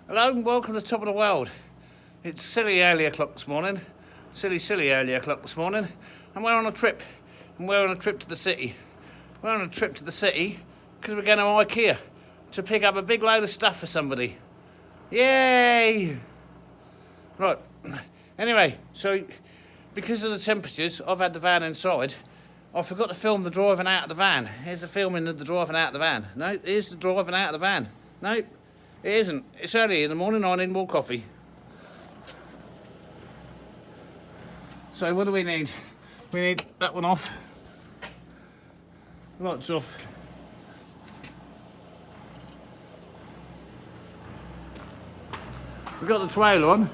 Hello and welcome to the top of the world. It's silly early o'clock this morning. Silly early o'clock this morning. And we're on a trip. And we're on a trip to the city. We're on a trip to the city because we're going to IKEA to pick up a big load of stuff for somebody. Yay! Right. Anyway, so because of the temperatures, I've had the van inside. I forgot to film the driving out of the van. Here's the filming of the driving out of the van. No, here's the driving out of the van. No, it isn't. It's early in the morning. I need more coffee. So what do we need? We need that one off. Lights off. We've got the trailer on.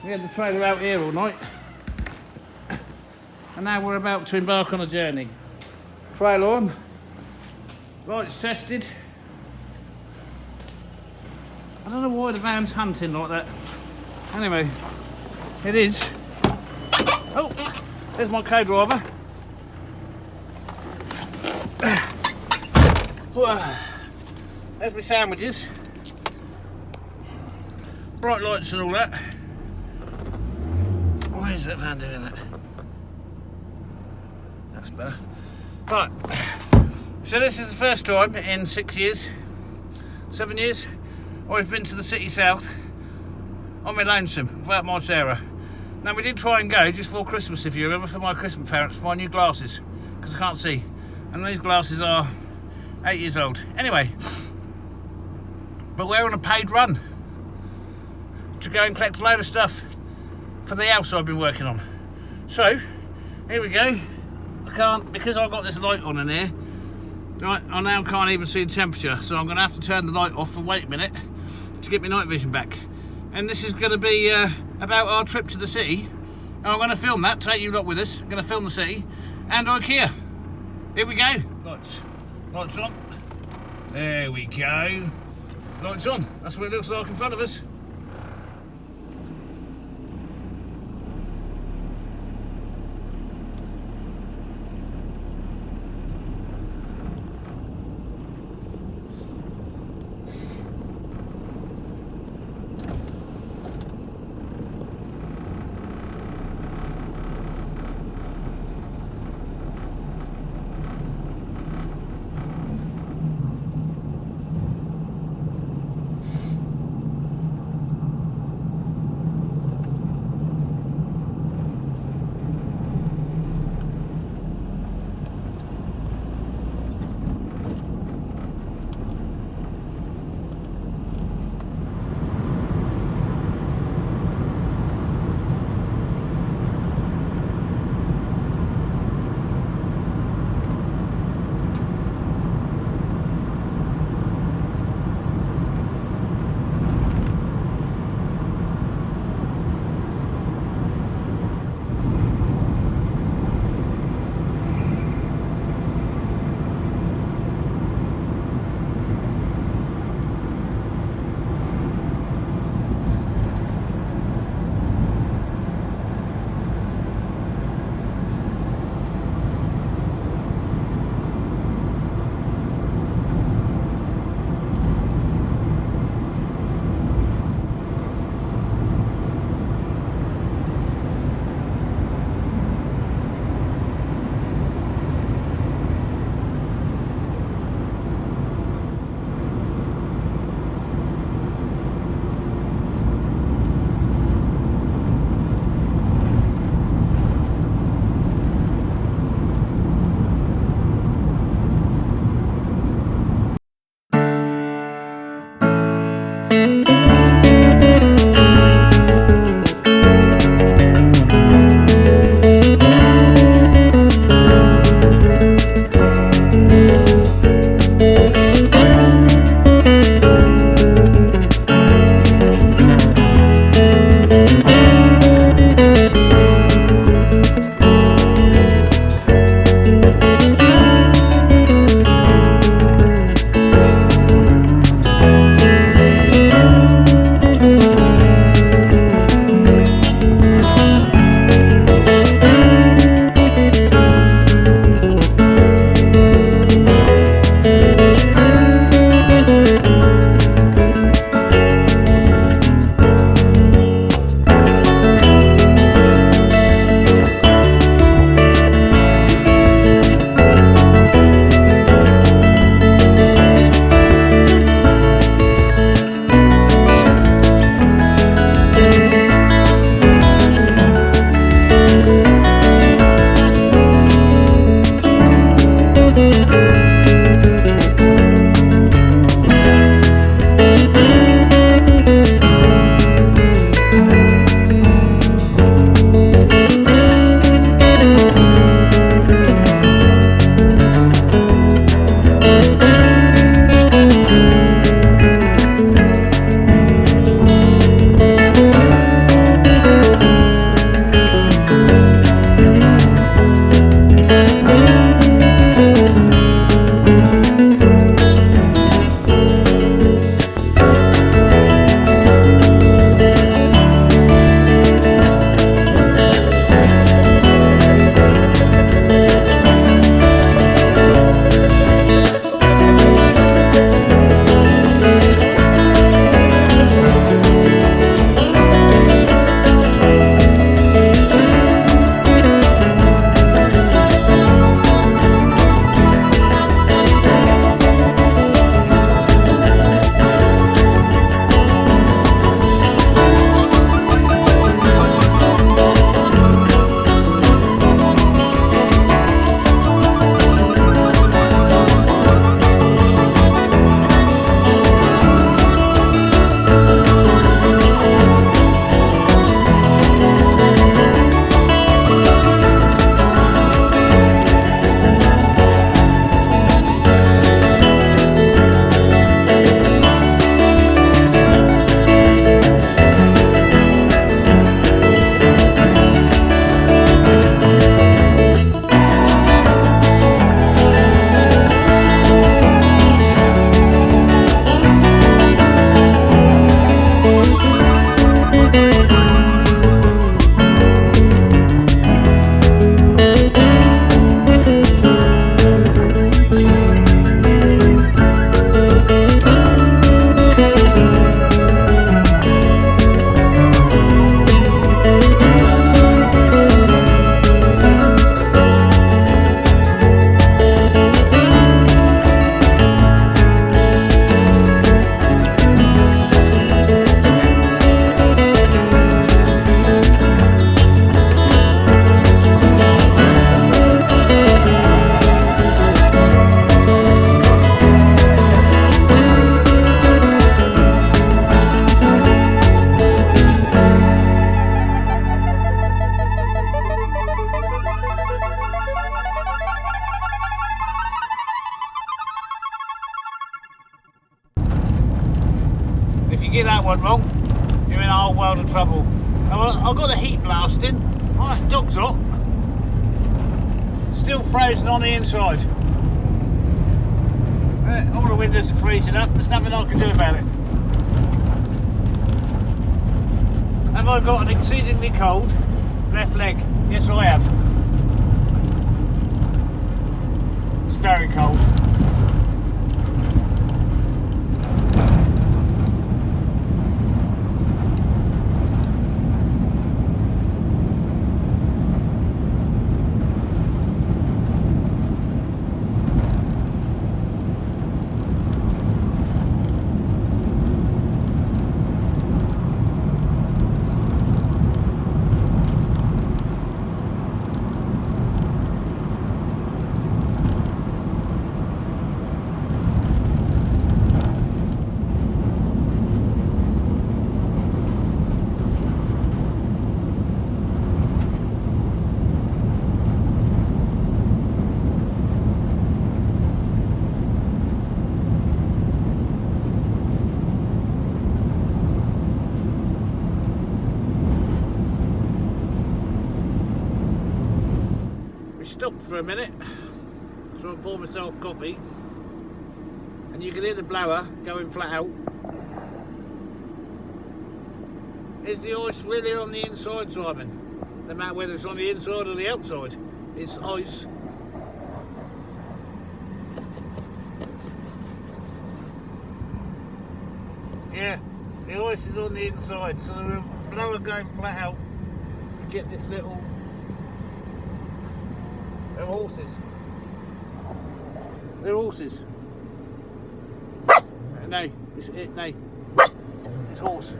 We had the trailer out here all night. And now we're about to embark on a journey. Trailer on. Lights tested. I don't know why the van's hunting like that. Anyway, it is. Oh, there's my co-driver. There's my sandwiches. Bright lights and all that. Why is that van doing that? That's better. Right. So this is the first time in 7 years, I've been to the city south on my lonesome without my Sarah. Now we did try and go just before Christmas, if you remember, for my Christmas parents for my new glasses because I can't see, and these glasses are 8 years old. Anyway, but we're on a paid run to go and collect a load of stuff for the house I've been working on. So here we go. I can't, because I've got this light on in here. Right, I now can't even see the temperature, so I'm going to have to turn the light off and wait a minute to get my night vision back. And this is going to be about our trip to the city. And I'm going to film that, take you lot with us. I'm going to film the city and IKEA. Here we go. Lights on. There we go. Lights on. That's what it looks like in front of us. you get that one wrong, you're in a whole world of trouble. I've got the heat blasting. Right, dog's hot. Still frozen on the inside. All the windows are freezing up. There's nothing I can do about it. Have I got an exceedingly cold left leg? Yes, I have. It's very cold. Stopped for a minute, so I pour myself coffee, and you can hear the blower going flat out. Is the ice really on the inside, Simon? No matter whether it's on the inside or the outside, it's ice. Yeah, the ice is on the inside, so the blower going flat out, you get this little. They're horses. They're horses. No, it's horse.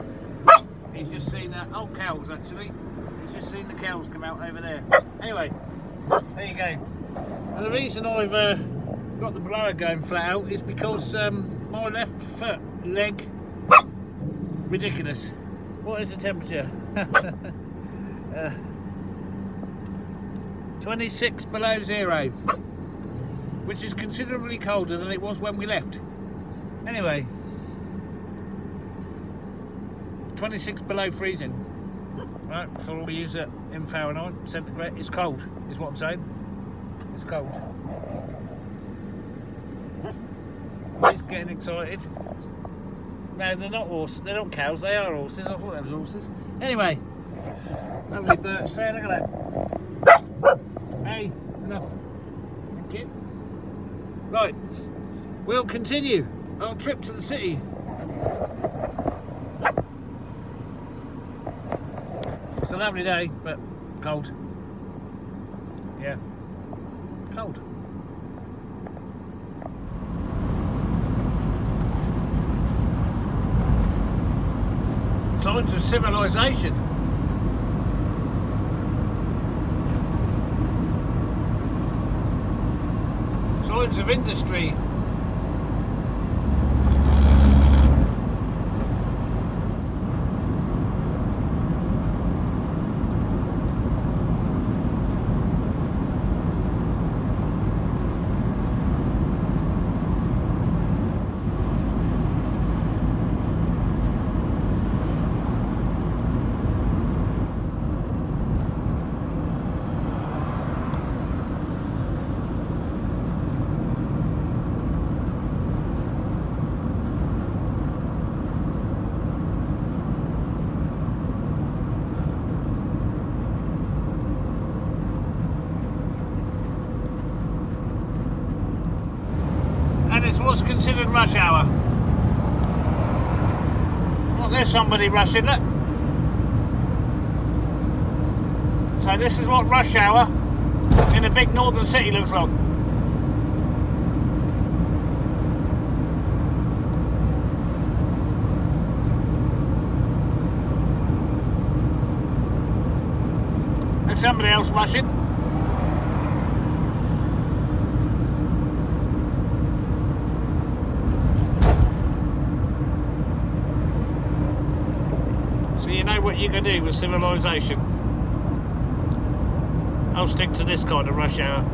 He's just seen that. Oh, cows actually. He's just seen the cows come out over there. Anyway, there you go. And the reason I've got the blower going flat out is because my left leg, ridiculous. What is the temperature? 26 below zero, which is considerably colder than it was when we left. Anyway, 26 below freezing. Right, so we use it in Fahrenheit, centigrade. It's cold, is what I'm saying. It's cold. He's getting excited. No, they're not horses. They're not cows. They are horses. I thought they was horses. Anyway, lovely birch there. Look at that. Hey, enough. Thank you. Right, we'll continue our trip to the city. It's a lovely day, but cold. Yeah, cold. Signs of civilization. Signs of industry. Was considered rush hour. Well, there's somebody rushing it. So this is what rush hour in a big northern city looks like. There's somebody else rushing. You know what you can do with civilization. I'll stick to this kind of rush hour.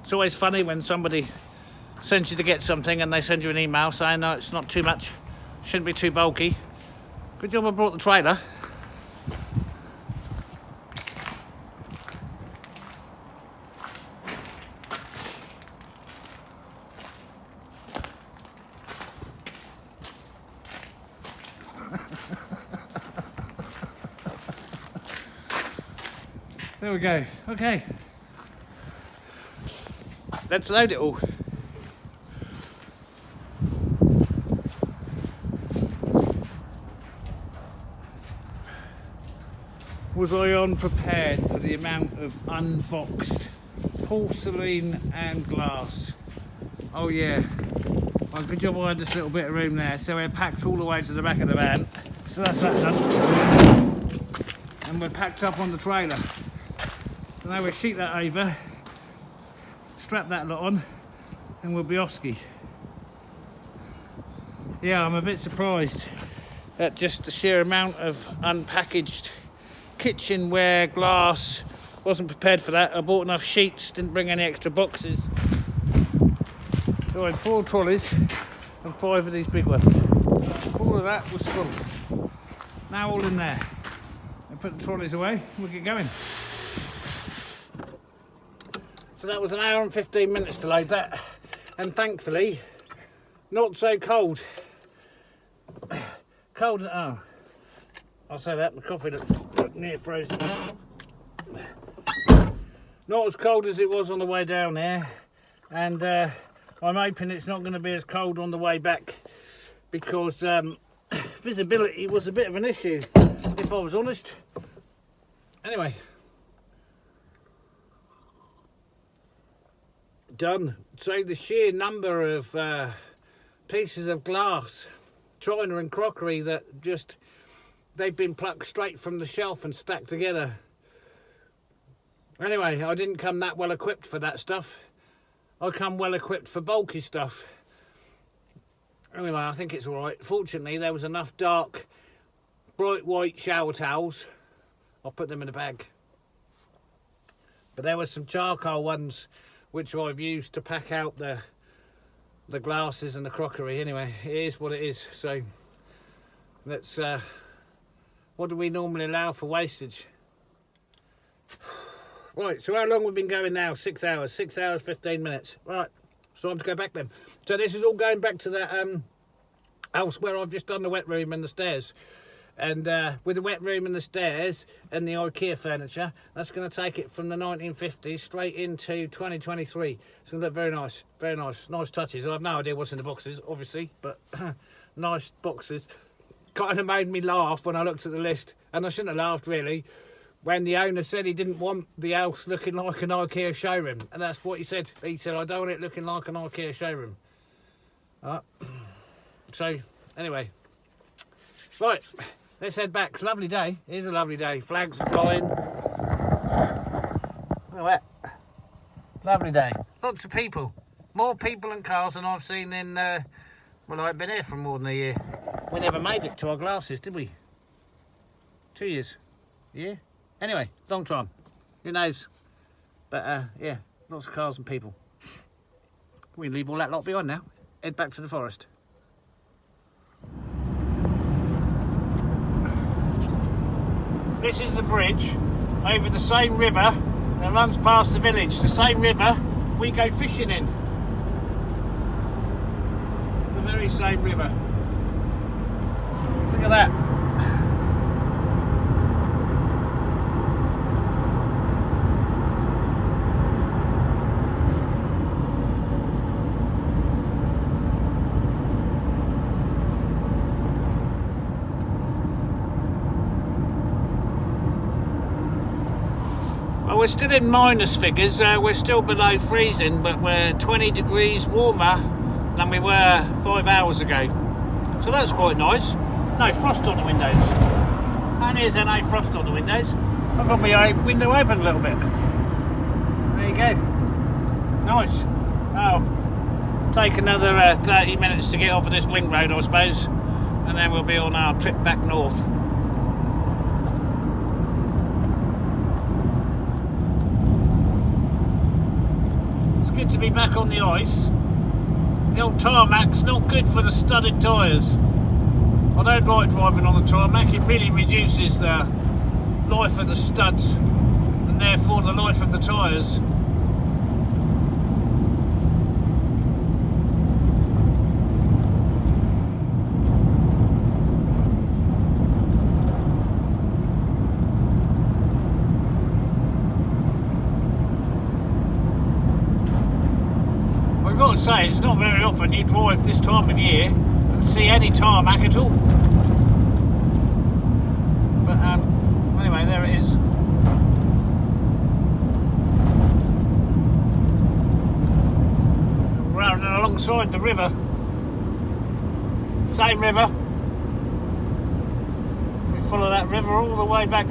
It's always funny when somebody sends you to get something and they send you an email saying no, it's not too much, shouldn't be too bulky. Good job I brought the trailer. There we go. Okay. Let's load it all. Was I unprepared for the amount of unboxed porcelain and glass? Oh yeah. Well, good job I had this little bit of room there, so we're packed all the way to the back of the van. So that's that done. And we're packed up on the trailer. So now we'll sheet that over, strap that lot on, and we'll be off ski. Yeah, I'm a bit surprised at just the sheer amount of unpackaged kitchenware, glass. Wasn't prepared for that. I bought enough sheets, didn't bring any extra boxes. So I had 4 trolleys and 5 of these big ones. All of that was full. Now all in there. I put the trolleys away, we'll get going. So that was an hour and 15 minutes to load that, and thankfully not so cold. Cold, oh, I'll say that, the coffee looks near frozen. Not as cold as it was on the way down there, and I'm hoping it's not going to be as cold on the way back, because visibility was a bit of an issue, if I was honest. Anyway. Done. So the sheer number of pieces of glass, china and crockery that just, they've been plucked straight from the shelf and stacked together. Anyway, I didn't come that well equipped for that stuff. I come well equipped for bulky stuff. Anyway, I think it's alright. Fortunately, there was enough dark, bright white shower towels. I'll put them in a bag. But there were some charcoal ones which I've used to pack out the glasses and the crockery. Anyway, it is what it is. So let's what do we normally allow for wastage? Right, so how long we've been going now? 6 hours, 6 hours 15 minutes. Right, it's time to go back then. So this is all going back to that house where I've just done the wet room and the stairs. And with the wet room and the stairs and the IKEA furniture, that's going to take it from the 1950s straight into 2023. It's going to look very nice, very nice. Nice touches. I have no idea what's in the boxes, obviously, but nice boxes. Kind of made me laugh when I looked at the list, and I shouldn't have laughed really, when the owner said he didn't want the house looking like an IKEA showroom. And that's what he said. He said, I don't want it looking like an IKEA showroom. So, anyway. Right. Let's head back. It's a lovely day. It is a lovely day. Flags are flying. Look at that. Lovely day. Lots of people. More people and cars than I've seen in, well, I've been here for more than a year. We never made it to our glasses, did we? 2 years. Yeah? Anyway, long time. Who knows? But, yeah, lots of cars and people. We leave all that lot behind now. Head back to the forest. This is the bridge over the same river that runs past the village. The same river we go fishing in. The very same river. Look at that. Well, we're still in minus figures, we're still below freezing, but we're 20 degrees warmer than we were 5 hours ago. So that's quite nice. No frost on the windows. And here's no frost on the windows. I've got my window open a little bit. There you go. Nice. Oh, take another 30 minutes to get off of this link road, I suppose. And then we'll be on our trip back north. good to be back on the ice. The old tarmac's not good for the studded tyres. I don't like driving on the tarmac, it really reduces the life of the studs and therefore the life of the tyres. I've got to say, it's not very often you drive this time of year and see any tarmac at all. But anyway, there it is. Running alongside the river. Same river. We follow that river all the way back.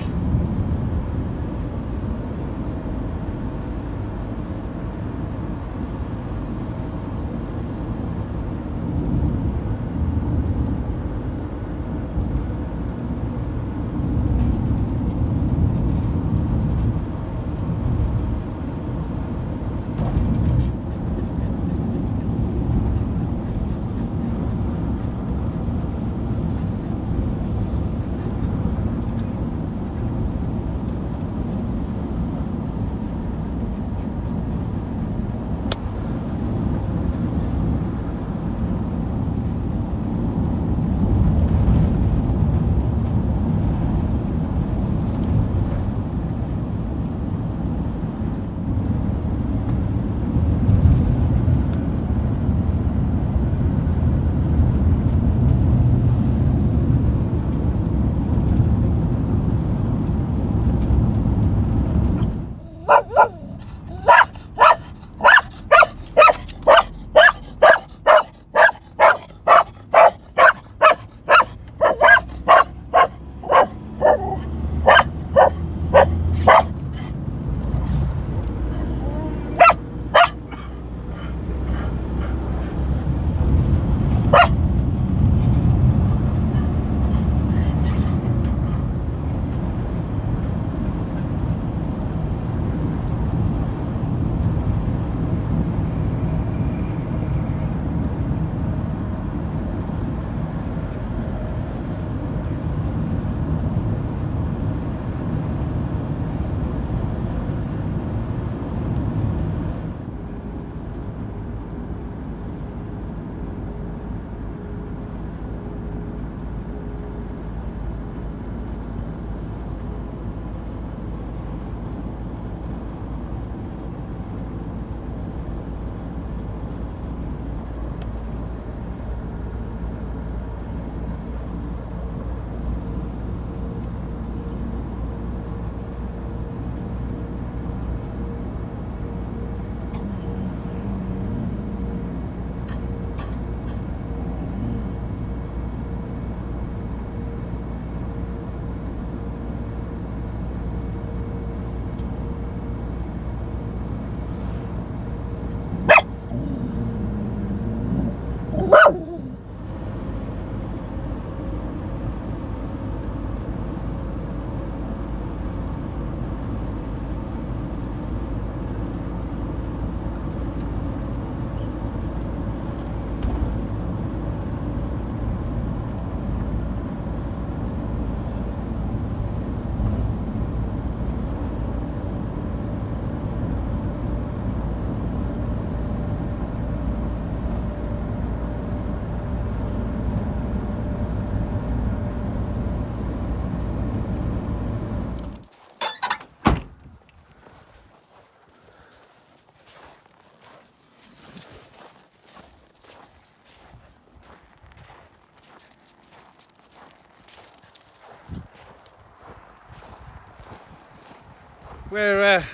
We're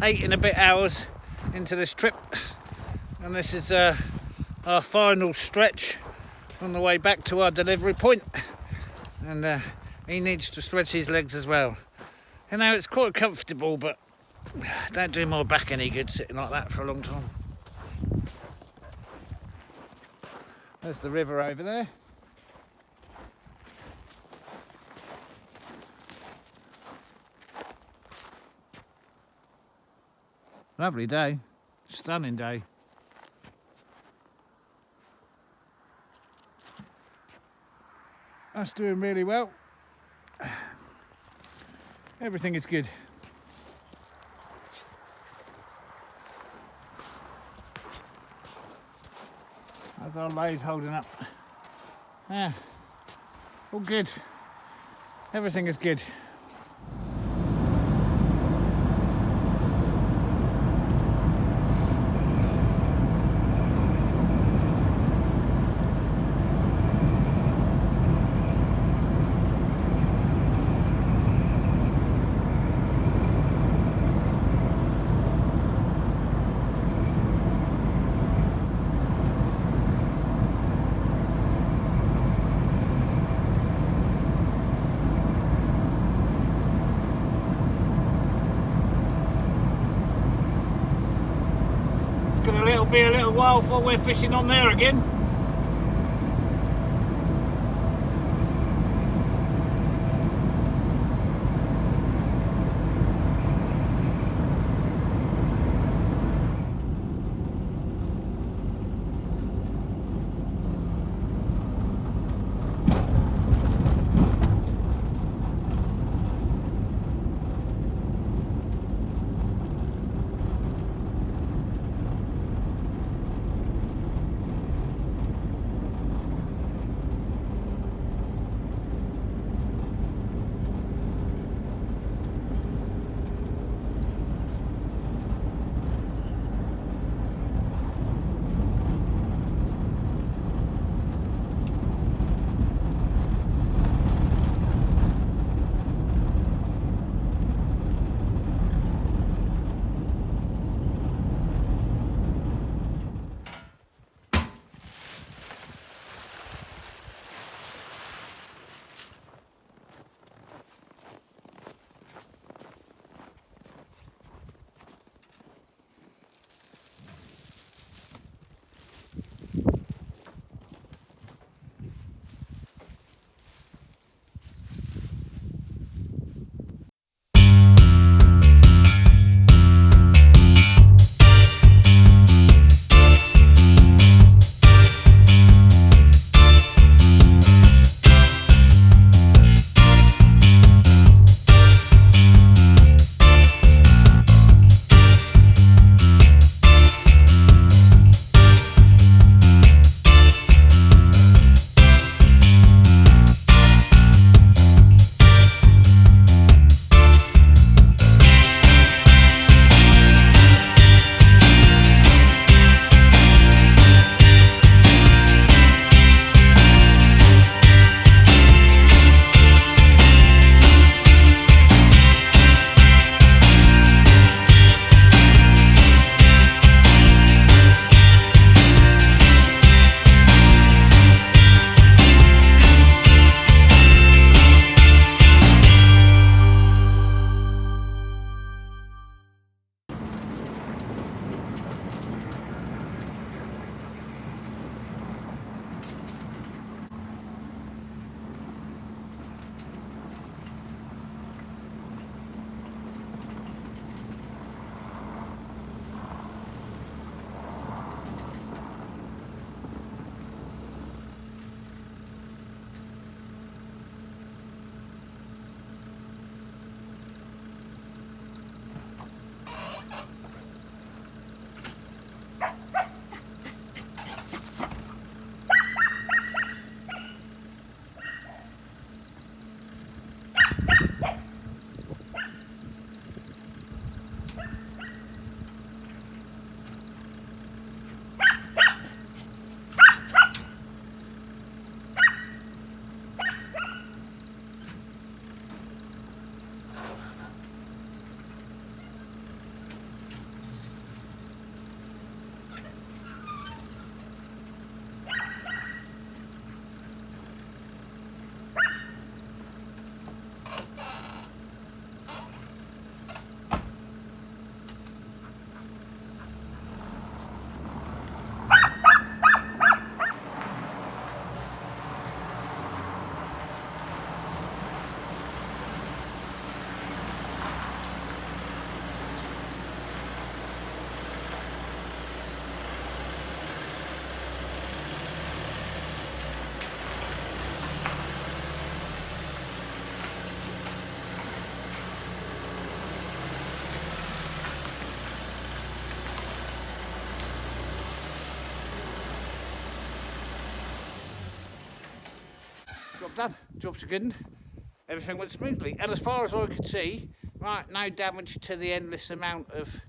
8 and a bit hours into this trip, and this is our final stretch on the way back to our delivery point. And he needs to stretch his legs as well. You know, it's quite comfortable, but don't do my back any good sitting like that for a long time. There's the river over there. Lovely day. Stunning day. That's doing really well. Everything is good. How's our lathe holding up? Yeah, all good. Everything is good. It'll be a little while before we're fishing on there again. job done. Job's a good one. Everything went smoothly. And as far as I could see, right, no damage to the endless amount of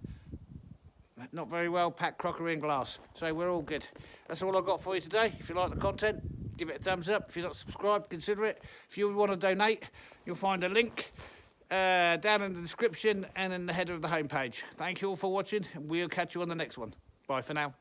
not very well packed crockery and glass. So we're all good. That's all I've got for you today. If you like the content, give it a thumbs up. If you're not subscribed, consider it. If you want to donate, you'll find a link down in the description and in the header of the homepage. Thank you all for watching, and we'll catch you on the next one. Bye for now.